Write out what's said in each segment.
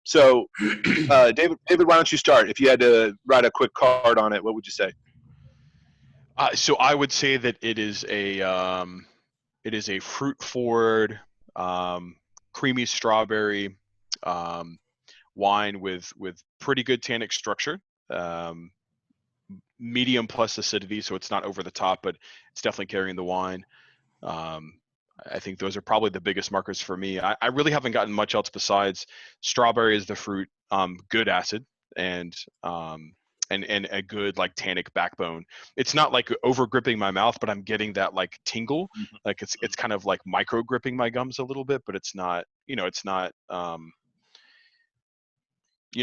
So, David, why don't you start? If you had to write a quick card on it, what would you say? So I would say that it is a fruit forward, creamy strawberry wine with pretty good tannic structure, um, medium plus acidity, so it's not over the top, but it's definitely carrying the wine. Um, I think those are probably the biggest markers for me. I really haven't gotten much else besides strawberry is the fruit, good acid, and and a good like tannic backbone. It's not like over gripping my mouth, but I'm getting that like tingle. Like it's kind of like micro gripping my gums a little bit, but it's not, it's not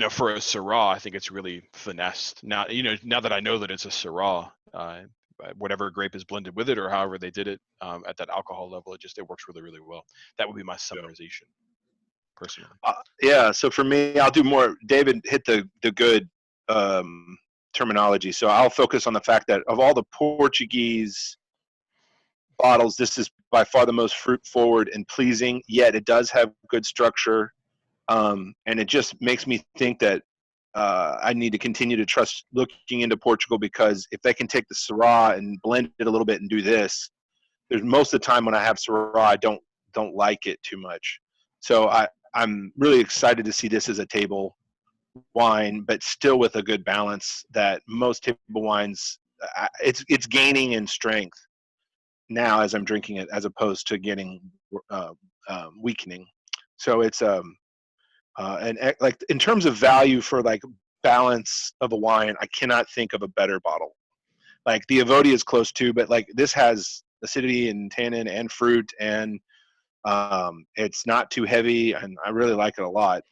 for a Syrah, I think it's really finessed. Now, now that I know that it's a Syrah, whatever grape is blended with it or however they did it at that alcohol level, it works really, really well. That would be my summarization, personally. Yeah. So for me, I'll do more. David hit the good terminology. So I'll focus on the fact that of all the Portuguese bottles, this is by far the most fruit forward and pleasing. Yet it does have good structure. And it just makes me think that I need to continue to trust looking into Portugal, because if they can take the Syrah and blend it a little bit and do this, there's most of the time when I have Syrah, I don't like it too much. So I'm really excited to see this as a table wine, but still with a good balance that most table wines, it's gaining in strength now as I'm drinking it, as opposed to getting weakening. So it's and like in terms of value for like balance of a wine, I cannot think of a better bottle. Like the Evodia is close to, but like this has acidity and tannin and fruit, and it's not too heavy, and I really like it a lot.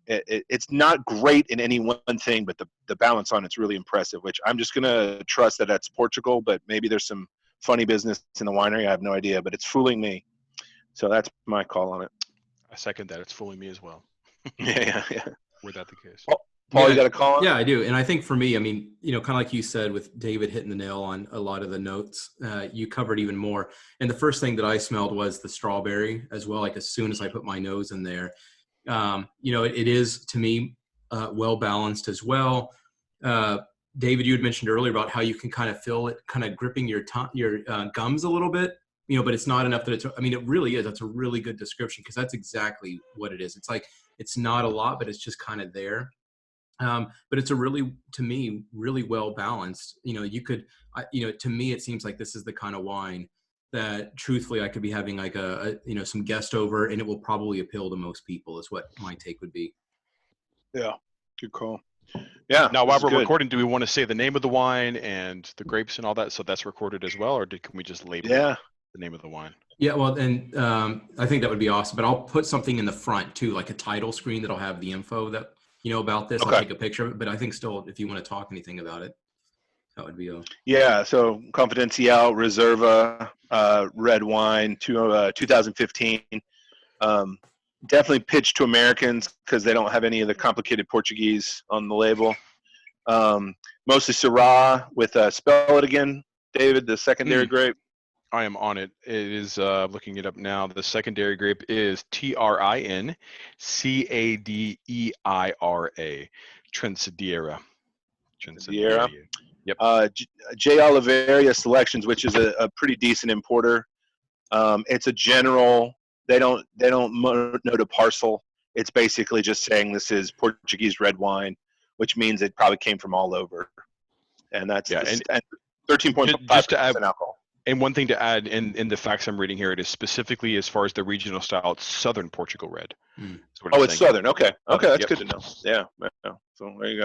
It's not great in any one thing, but the balance on it's really impressive, which I'm just gonna trust that that's Portugal, but maybe there's some funny business in the winery. I have no idea, but it's fooling me. So that's my call on it. I second that. It's fooling me as well. Yeah. Were that the case? Paul, you got a call on it? Yeah, I do. And I think for me, I mean, kind of like you said with David hitting the nail on a lot of the notes, you covered even more. And the first thing that I smelled was the strawberry as well. Like as soon as I put my nose in there, it is to me well balanced as well. David, you had mentioned earlier about how you can kind of feel it kind of gripping your gums a little bit, but it's not enough that it really is. That's a really good description, because that's exactly what it is. It's like, it's not a lot, but it's just kind of there. But it's to me, really well balanced. To me, it seems like this is the kind of wine that truthfully I could be having like some guest over, and it will probably appeal to most people, is what my take would be. Yeah. Good call. Yeah. Now, while we're recording, do we want to say the name of the wine and the grapes and all that? So that's recorded as well, or can we just label the name of the wine? Yeah, well, and I think that would be awesome. But I'll put something in the front too, like a title screen that'll have the info that about this. Okay. I'll take a picture of it. But I think still, if you want to talk anything about it, that would be Yeah. So Confidencial Reserva red wine, 2015. Definitely pitched to Americans because they don't have any of the complicated Portuguese on the label. Mostly Syrah with spell it again, David, the secondary grape. I am on it. It is looking it up now. The secondary grape is TRINCADEIRA, Trincadera. Yep. J. Oliveria Selections, which is a pretty decent importer. It's a general. They don't note a parcel. It's basically just saying this is Portuguese red wine, which means it probably came from all over. And that's and 13.5% alcohol. And one thing to add in the facts I'm reading here, it is specifically as far as the regional style, it's Southern Portugal red. It's Southern. Okay, that's good to know. Yeah. So there you go.